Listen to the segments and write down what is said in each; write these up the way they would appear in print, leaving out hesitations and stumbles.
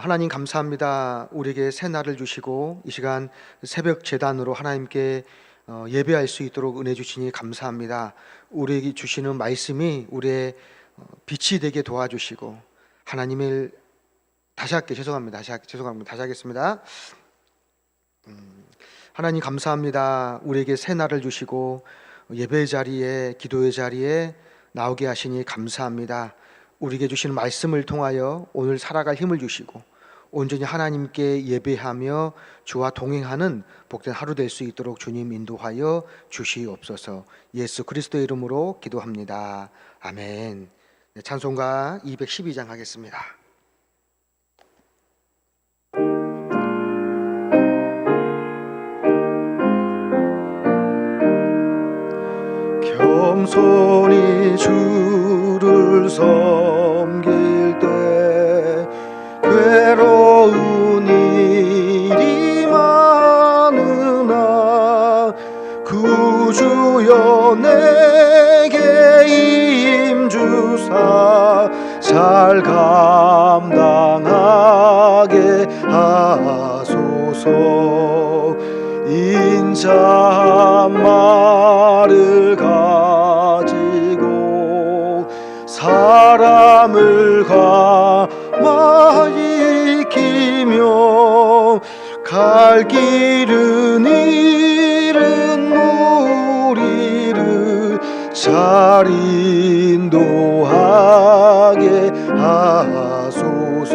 하나님 감사합니다. 우리에게 새 날을 주시고 이 시간 새벽 제단으로 하나님께 예배할 수 있도록 은혜 주시니 감사합니다. 우리에게 주시는 말씀이 우리의 빛이 되게 도와주시고 하나님을 다시 하겠습니다. 하나님 감사합니다. 우리에게 새 날을 주시고 예배 자리에 기도의 자리에 나오게 하시니 감사합니다. 우리에게 주시는 말씀을 통하여 오늘 살아갈 힘을 주시고 온전히 하나님께 예배하며 주와 동행하는 복된 하루 될 수 있도록 주님 인도하여 주시옵소서. 예수 그리스도의 이름으로 기도합니다. 아멘. 찬송가 212장 하겠습니다. 겸손히 주를 섬길 때 괴로운 일이 많으나 구주여 내게 임주사 잘 감당하게 하소서. 인자 한 마리를 가지고 사람을 가만히 익히며 갈 길은 잃은 무리를 잘 인도하게 하소서.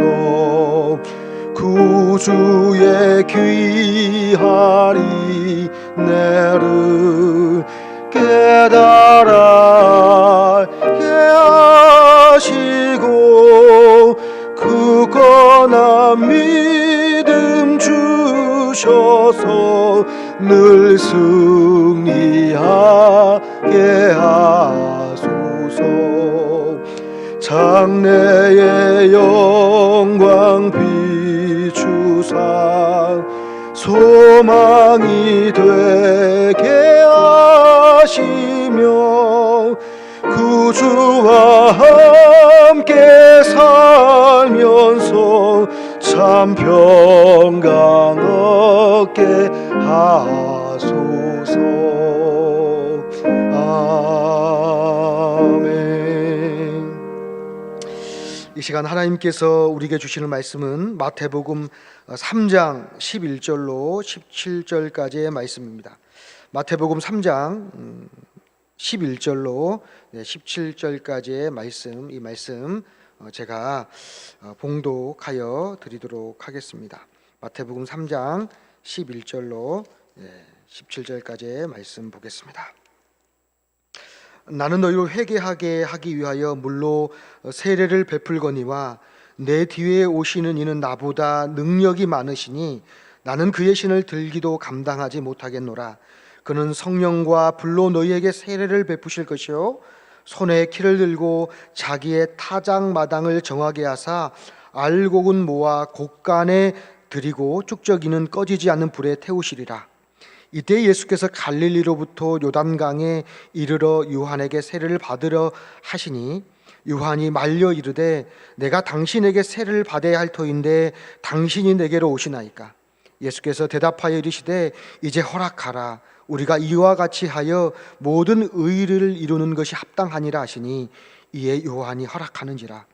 구주의 귀한 은혜를 깨달아 알게 하시고 굳건한 믿음 주셔서 늘 승리하게 하소서. 장래의 영광 비추사 소망이 되게 하시며 구주와 함께 살면서 참 평강 얻게 하소서. 아멘. 이 시간 하나님께서 우리에게 주시는 말씀은 마태복음 3장 11절로 17절까지의 말씀입니다. 마태복음 3장 11절로 17절까지의 말씀, 이 말씀 제가 봉독하여 드리도록 하겠습니다. 마태복음 3장 11절로 17절까지의 말씀 보겠습니다. 나는 너희로 회개하게 하기 위하여 물로 세례를 베풀거니와 내 뒤에 오시는 이는 나보다 능력이 많으시니 나는 그의 신을 들기도 감당하지 못하겠노라. 그는 성령과 불로 너희에게 세례를 베푸실 것이요 손에 키를 들고 자기의 타작마당을 정하게 하사 알곡은 모아 곡간에 들이고 쭉저기는 꺼지지 않는 불에 태우시리라. 이때 예수께서 갈릴리로부터 요단강에 이르러 요한에게 세례를 받으려 하시니 요한이 말려 이르되 내가 당신에게 세례를 받아야 할 터인데 당신이 내게로 오시나이까. 예수께서 대답하여 이르시되 이제 허락하라. 우리가 이와 같이 하여 모든 의를 이루는 것이 합당하니라 하시니 이에 요한이 허락하는지라.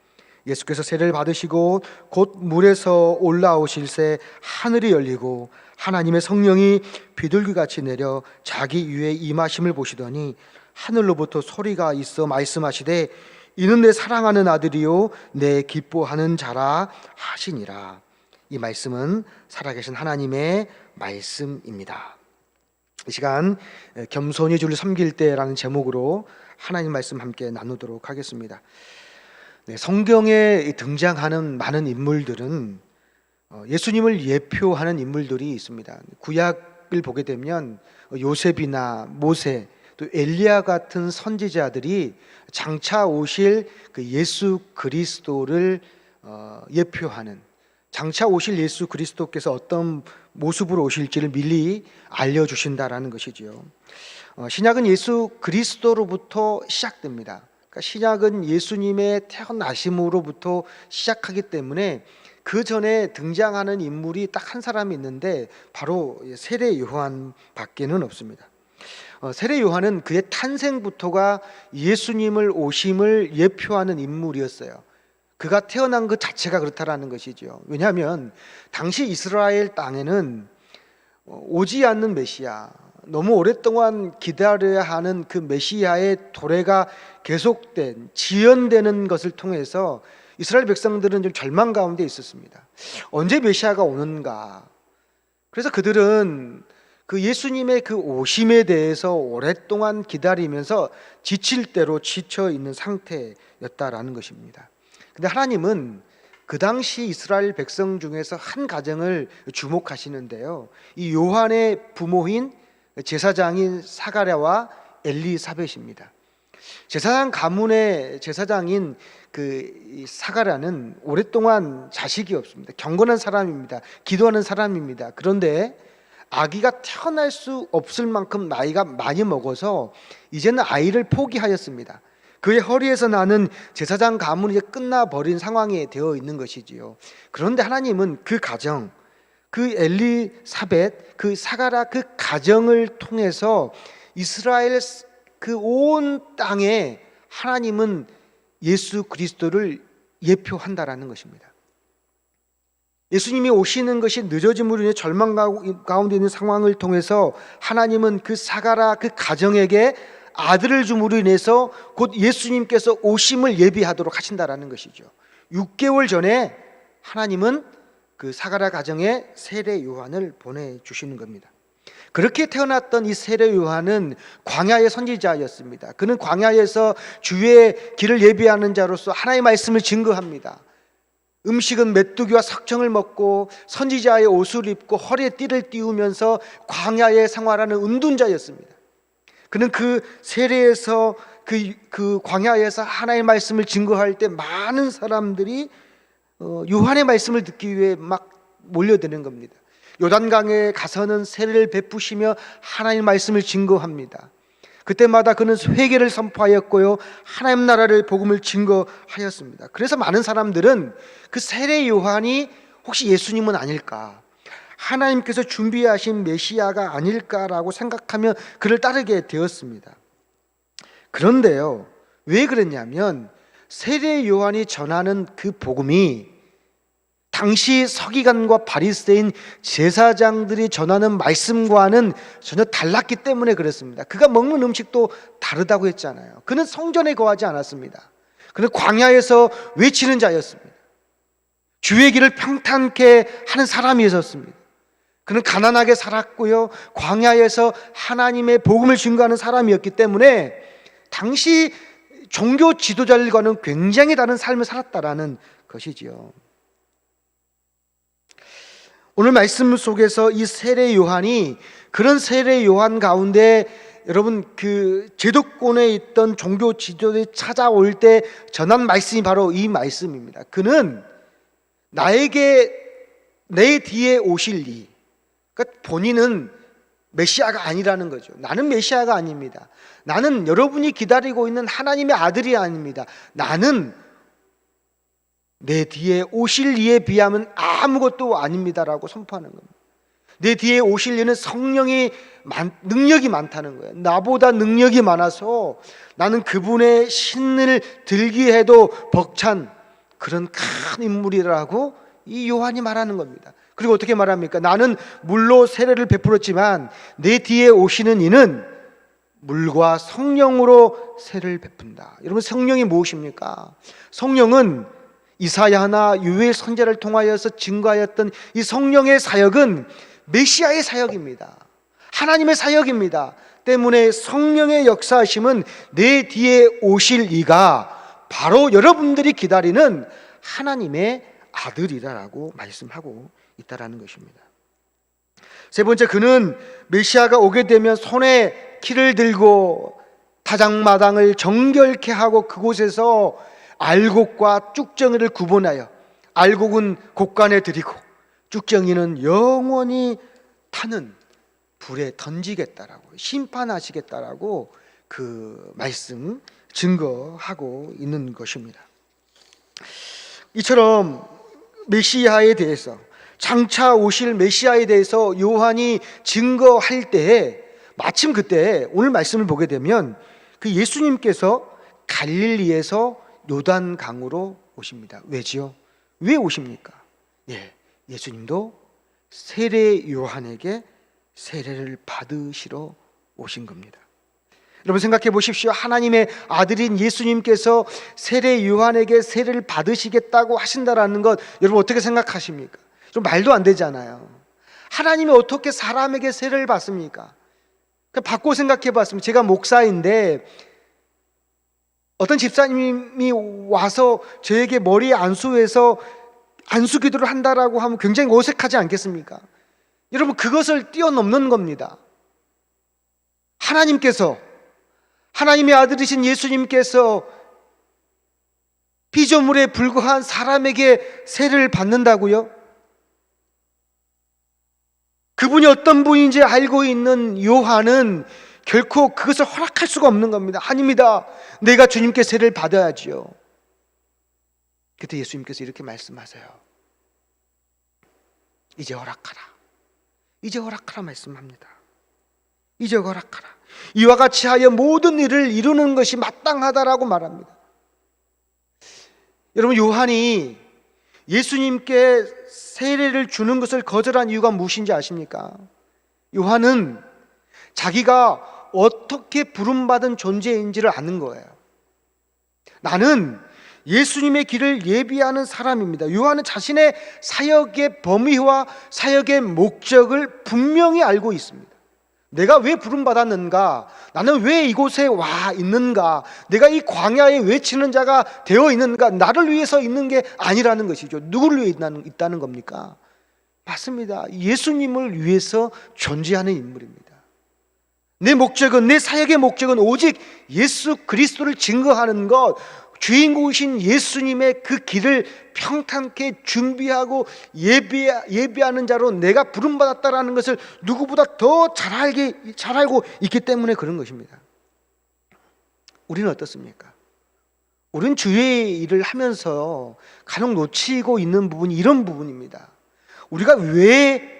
예수께서 세례를 받으시고 곧 물에서 올라오실새 하늘이 열리고 하나님의 성령이 비둘기같이 내려 자기 위에 임하심을 보시더니 하늘로부터 소리가 있어 말씀하시되 이는 내 사랑하는 아들이요 내 기뻐하는 자라 하시니라. 이 말씀은 살아계신 하나님의 말씀입니다. 이 시간 겸손히 주를 섬길 때라는 제목으로 하나님 말씀 함께 나누도록 하겠습니다. 성경에 등장하는 많은 인물들은 예수님을 예표하는 인물들이 있습니다. 구약을 보게 되면 요셉이나 모세 또 엘리야 같은 선지자들이 장차 오실 그 예수 그리스도를 예표하는, 장차 오실 예수 그리스도께서 어떤 모습으로 오실지를 미리 알려주신다라는 것이지요. 신약은 예수 그리스도로부터 시작됩니다. 그러니까 신약은 예수님의 태어나심으로부터 시작하기 때문에 그 전에 등장하는 인물이 딱 한 사람이 있는데 바로 세례 요한밖에는 없습니다. 세례 요한은 그의 탄생부터가 예수님을 오심을 예표하는 인물이었어요. 그가 태어난 것 자체가 그렇다라는 것이죠. 왜냐하면 당시 이스라엘 땅에는 오지 않는 메시아, 너무 오랫동안 기다려야 하는 그 메시아의 도래가 계속된, 지연되는 것을 통해서 이스라엘 백성들은 좀 절망 가운데 있었습니다. 언제 메시아가 오는가? 그래서 그들은 그 예수님의 그 오심에 대해서 오랫동안 기다리면서 지칠 대로 지쳐 있는 상태였다라는 것입니다. 근데 하나님은 그 당시 이스라엘 백성 중에서 한 가정을 주목하시는데요. 이 요한의 부모인 제사장인 사가랴와 엘리사벳입니다. 제사장 가문의 제사장인 그 사가랴는 오랫동안 자식이 없습니다. 경건한 사람입니다. 기도하는 사람입니다. 그런데 아기가 태어날 수 없을 만큼 나이가 많이 먹어서 이제는 아이를 포기하였습니다. 그의 허리에서 나는 제사장 가문이 이제 끝나버린 상황이 되어 있는 것이지요. 그런데 하나님은 그 가정, 그 엘리사벳, 그 사가랴 그 가정을 통해서 이스라엘 그 온 땅에 하나님은 예수 그리스도를 예표한다라는 것입니다. 예수님이 오시는 것이 늦어짐으로 인해 절망 가운데 있는 상황을 통해서 하나님은 그 사가랴 그 가정에게 아들을 줌으로 인해서 곧 예수님께서 오심을 예비하도록 하신다라는 것이죠. 6개월 전에 하나님은 그 사가랴 가정에 세례 요한을 보내주시는 겁니다. 그렇게 태어났던 이 세례 요한은 광야의 선지자였습니다. 그는 광야에서 주의 길을 예비하는 자로서 하나님의 말씀을 증거합니다. 음식은 메뚜기와 석청을 먹고 선지자의 옷을 입고 허리에 띠를 띄우면서 광야에 생활하는 은둔자였습니다. 그는 그 세례에서 그 광야에서 하나님의 말씀을 증거할 때 많은 사람들이 요한의 말씀을 듣기 위해 막 몰려드는 겁니다. 요단강에 가서는 세례를 베푸시며 하나님의 말씀을 증거합니다. 그때마다 그는 회개를 선포하였고요, 하나님 나라를 복음을 증거하였습니다. 그래서 많은 사람들은 그 세례 요한이 혹시 예수님은 아닐까, 하나님께서 준비하신 메시아가 아닐까라고 생각하며 그를 따르게 되었습니다. 그런데요, 왜 그랬냐면 세례 요한이 전하는 그 복음이 당시 서기관과 바리새인 제사장들이 전하는 말씀과는 전혀 달랐기 때문에 그렇습니다. 그가 먹는 음식도 다르다고 했잖아요. 그는 성전에 거하지 않았습니다. 그는 광야에서 외치는 자였습니다. 주의 길을 평탄케 하는 사람이었습니다. 그는 가난하게 살았고요, 광야에서 하나님의 복음을 증거하는 사람이었기 때문에 당시 종교 지도자들과는 굉장히 다른 삶을 살았다라는 것이지요. 오늘 말씀 속에서 이 세례 요한이 그런 세례 요한 가운데 여러분 그 제도권에 있던 종교 지도자들이 찾아올 때 전한 말씀이 바로 이 말씀입니다. 그는 나에게 내 뒤에 오실 이, 그러니까 본인은 메시아가 아니라는 거죠. 나는 메시아가 아닙니다. 나는 여러분이 기다리고 있는 하나님의 아들이 아닙니다. 나는 내 뒤에 오실 이에 비하면 아무것도 아닙니다라고 선포하는 겁니다. 내 뒤에 오실 이는 능력이 많다는 거예요. 나보다 능력이 많아서 나는 그분의 신을 들기 해도 벅찬 그런 큰 인물이라고 이 요한이 말하는 겁니다. 그리고 어떻게 말합니까? 나는 물로 세례를 베풀었지만 내 뒤에 오시는 이는 물과 성령으로 세례를 베푼다. 여러분, 성령이 무엇입니까? 성령은 이사야나 유엘 선지자를 통하여서 증거하였던 이 성령의 사역은 메시아의 사역입니다. 하나님의 사역입니다. 때문에 성령의 역사하심은 내 뒤에 오실 이가 바로 여러분들이 기다리는 하나님의 아들이라고 말씀하고 있다라는 것입니다. 세 번째, 그는 메시아가 오게 되면 손에 키를 들고 타작마당을 정결케 하고 그곳에서 알곡과 쭉정이를 구분하여 알곡은 곳간에 들이고 쭉정이는 영원히 타는 불에 던지겠다라고, 심판하시겠다라고 그 말씀 증거하고 있는 것입니다. 이처럼 메시아에 대해서, 장차 오실 메시아에 대해서 요한이 증거할 때에 마침 그때 오늘 말씀을 보게 되면 그 예수님께서 갈릴리에서 요단강으로 오십니다. 왜지요? 왜 오십니까? 예수님도 세례 요한에게 세례를 받으시러 오신 겁니다. 여러분 생각해 보십시오. 하나님의 아들인 예수님께서 세례 요한에게 세례를 받으시겠다고 하신다라는 것, 여러분 어떻게 생각하십니까? 좀 말도 안 되잖아요. 하나님이 어떻게 사람에게 세례를 받습니까? 바꿔 생각해 봤습니다. 제가 목사인데 어떤 집사님이 와서 저에게 머리에 안수해서 안수 기도를 한다라고 하면 굉장히 어색하지 않겠습니까? 여러분 그것을 뛰어넘는 겁니다. 하나님의 아들이신 예수님께서 피조물에 불과한 사람에게 세례를 받는다고요? 그분이 어떤 분인지 알고 있는 요한은 결코 그것을 허락할 수가 없는 겁니다. 아닙니다. 내가 주님께 세례를 받아야지요. 그때 예수님께서 이렇게 말씀하세요. 이제 허락하라. 이제 허락하라 말씀합니다. 이제 허락하라. 이와 같이 하여 모든 일을 이루는 것이 마땅하다라고 말합니다. 여러분 요한이 예수님께 세례를 주는 것을 거절한 이유가 무엇인지 아십니까? 요한은 자기가 어떻게 부름받은 존재인지를 아는 거예요. 나는 예수님의 길을 예비하는 사람입니다. 요한은 자신의 사역의 범위와 사역의 목적을 분명히 알고 있습니다. 내가 왜 부름받았는가? 나는 왜 이곳에 와 있는가? 내가 이 광야에 외치는 자가 되어 있는가? 나를 위해서 있는 게 아니라는 것이죠. 누구를 위해 있다는 겁니까? 맞습니다. 예수님을 위해서 존재하는 인물입니다. 내 사역의 목적은 오직 예수 그리스도를 증거하는 것, 주인공이신 예수님의 그 길을 평탄케 준비하고 예비하는 자로 내가 부름받았다라는 것을 누구보다 더 잘 알고 있기 때문에 그런 것입니다. 우리는 어떻습니까? 우리는 주의 일을 하면서 간혹 놓치고 있는 부분이 이런 부분입니다. 우리가 왜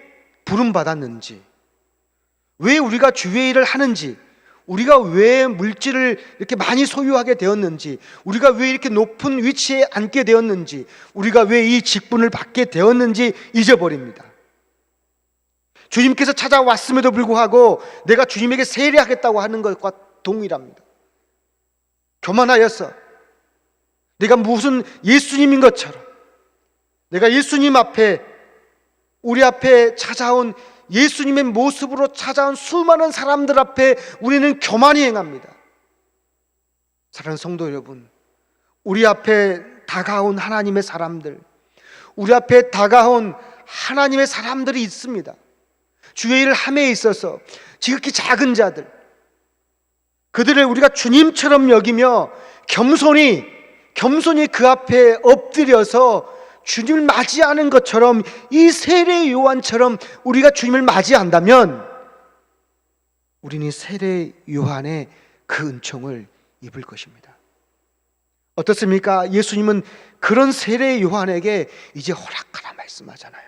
부름받았는지, 왜 우리가 주의 일을 하는지, 우리가 왜 물질을 이렇게 많이 소유하게 되었는지, 우리가 왜 이렇게 높은 위치에 앉게 되었는지, 우리가 왜 이 직분을 받게 되었는지 잊어버립니다. 주님께서 찾아왔음에도 불구하고 내가 주님에게 세례하겠다고 하는 것과 동일합니다. 교만하여서 내가 무슨 예수님인 것처럼, 내가 예수님 앞에, 우리 앞에 찾아온 예수님의 모습으로 찾아온 수많은 사람들 앞에 우리는 교만히 행합니다. 사랑하는 성도 여러분, 우리 앞에 다가온 하나님의 사람들, 우리 앞에 다가온 하나님의 사람들이 있습니다. 주의 일을 함에 있어서 지극히 작은 자들, 그들을 우리가 주님처럼 여기며 겸손히 그 앞에 엎드려서 주님을 맞이하는 것처럼, 이 세례 요한처럼 우리가 주님을 맞이한다면 우리는 세례 요한의 그 은총을 입을 것입니다. 어떻습니까? 예수님은 그런 세례 요한에게 이제 허락하라 말씀하잖아요.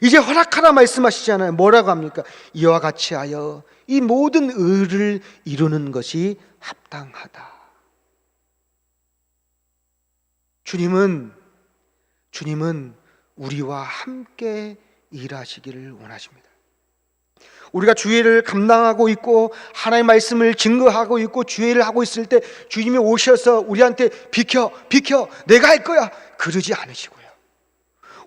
이제 허락하라 말씀하시잖아요. 뭐라고 합니까? 이와 같이 하여 이 모든 의를 이루는 것이 합당하다. 주님은 우리와 함께 일하시기를 원하십니다. 우리가 주의를 감당하고 있고 하나님의 말씀을 증거하고 있고 주의를 하고 있을 때 주님이 오셔서 우리한테 비켜 내가 할 거야 그러지 않으시고요.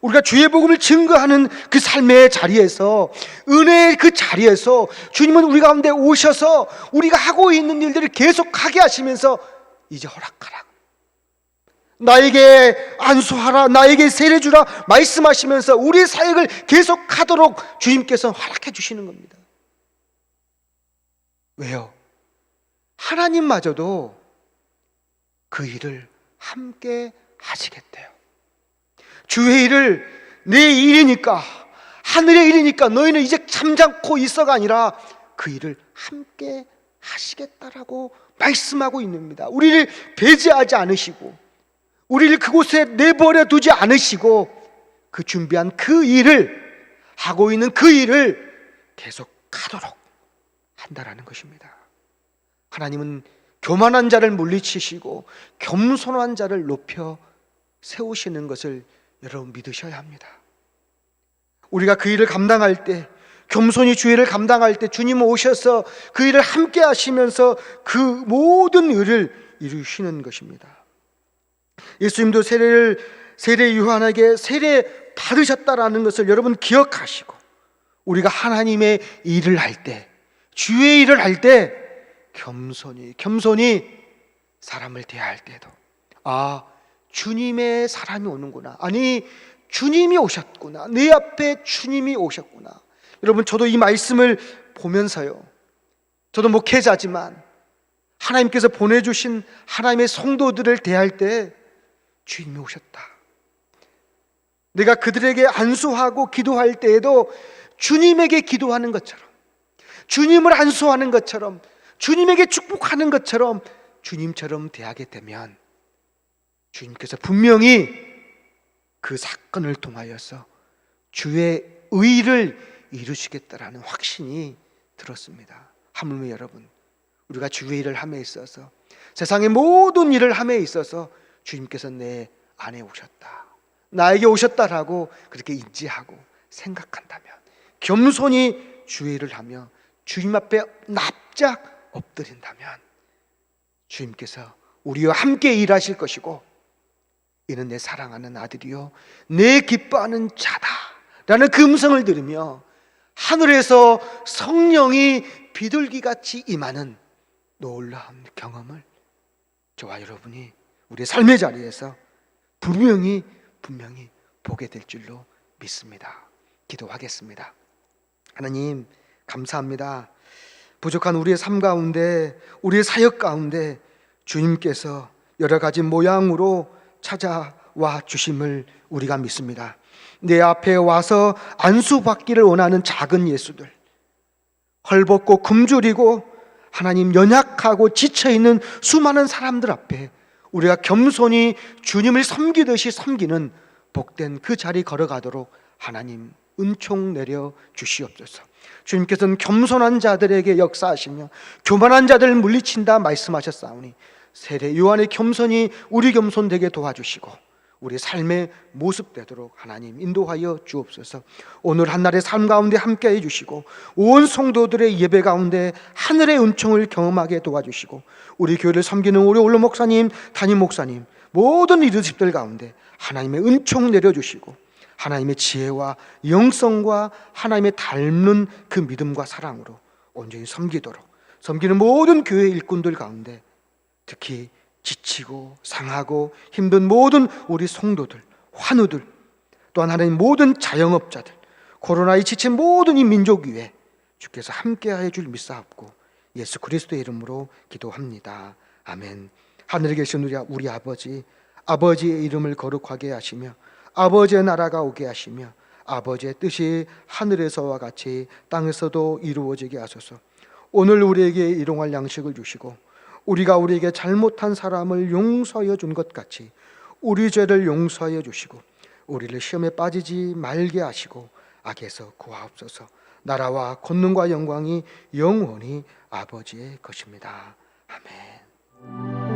우리가 주의 복음을 증거하는 그 삶의 자리에서, 은혜의 그 자리에서 주님은 우리 가운데 오셔서 우리가 하고 있는 일들을 계속하게 하시면서 이제 허락하라, 나에게 안수하라, 나에게 세례 주라 말씀하시면서 우리의 사역을 계속하도록 주님께서 허락해 주시는 겁니다. 왜요? 하나님마저도 그 일을 함께 하시겠대요. 주의 일을 내 일이니까, 하늘의 일이니까 너희는 이제 잠잠코 있어가 아니라 그 일을 함께 하시겠다라고 말씀하고 있습니다. 우리를 배제하지 않으시고 우리를 그곳에 내버려 두지 않으시고 그 준비한 그 일을, 하고 있는 그 일을 계속하도록 한다라는 것입니다. 하나님은 교만한 자를 물리치시고 겸손한 자를 높여 세우시는 것을 여러분 믿으셔야 합니다. 우리가 그 일을 감당할 때, 겸손히 주의를 감당할 때 주님 오셔서 그 일을 함께 하시면서 그 모든 일을 이루시는 것입니다. 예수님도 세례 요한에게 세례 받으셨다라는 것을 여러분 기억하시고, 우리가 하나님의 일을 할 때, 주의 일을 할 때 겸손히 사람을 대할 때도, 아, 주님의 사람이 오는구나, 아니 주님이 오셨구나, 내 앞에 주님이 오셨구나. 여러분, 저도 이 말씀을 보면서요, 저도 목회자지만 하나님께서 보내주신 하나님의 성도들을 대할 때 주님이 오셨다, 내가 그들에게 안수하고 기도할 때에도 주님에게 기도하는 것처럼, 주님을 안수하는 것처럼, 주님에게 축복하는 것처럼 주님처럼 대하게 되면 주님께서 분명히 그 사건을 통하여서 주의 의를 이루시겠다라는 확신이 들었습니다. 하물며 여러분, 우리가 주의 일을 함에 있어서, 세상의 모든 일을 함에 있어서 주님께서 내 안에 오셨다, 나에게 오셨다라고 그렇게 인지하고 생각한다면, 겸손히 주의 일을 하며 주님 앞에 납작 엎드린다면 주님께서 우리와 함께 일하실 것이고, 이는 내 사랑하는 아들이요 내 기뻐하는 자다 라는 그 음성을 들으며 하늘에서 성령이 비둘기같이 임하는 놀라운 경험을 저와 여러분이 우리의 삶의 자리에서 분명히 보게 될 줄로 믿습니다. 기도하겠습니다. 하나님, 감사합니다. 부족한 우리의 삶 가운데, 우리의 사역 가운데 주님께서 여러 가지 모양으로 찾아와 주심을 우리가 믿습니다. 내 앞에 와서 안수받기를 원하는 작은 예수들, 헐벗고 굶주리고 하나님 연약하고 지쳐있는 수많은 사람들 앞에 우리가 겸손히 주님을 섬기듯이 섬기는 복된 그 자리 걸어가도록 하나님 은총 내려 주시옵소서. 주님께서는 겸손한 자들에게 역사하시며 교만한 자들을 물리친다 말씀하셨사오니, 세례 요한의 겸손이 우리 겸손 되게 도와주시고 우리 삶의 모습 되도록 하나님 인도하여 주옵소서. 오늘 한날의 삶 가운데 함께해 주시고 온 성도들의 예배 가운데 하늘의 은총을 경험하게 도와주시고, 우리 교회를 섬기는 우리 올로 목사님, 담임 목사님, 모든 리더십들 가운데 하나님의 은총 내려주시고 하나님의 지혜와 영성과 하나님의 닮는 그 믿음과 사랑으로 온전히 섬기는 모든 교회 일꾼들 가운데, 특히 지치고 상하고 힘든 모든 우리 성도들, 환우들, 또한 하나님 모든 자영업자들, 코로나에 지친 모든 이 민족 위에 주께서 함께하여 줄 믿사옵고 예수 그리스도의 이름으로 기도합니다. 아멘. 하늘에 계신 우리 아버지, 아버지의 이름을 거룩하게 하시며 아버지의 나라가 오게 하시며 아버지의 뜻이 하늘에서와 같이 땅에서도 이루어지게 하소서. 오늘 우리에게 일용할 양식을 주시고 우리가 우리에게 잘못한 사람을 용서하여 준 것 같이 우리 죄를 용서하여 주시고 우리를 시험에 빠지지 말게 하시고 악에서 구하옵소서. 나라와 권능과 영광이 영원히 아버지의 것입니다. 아멘.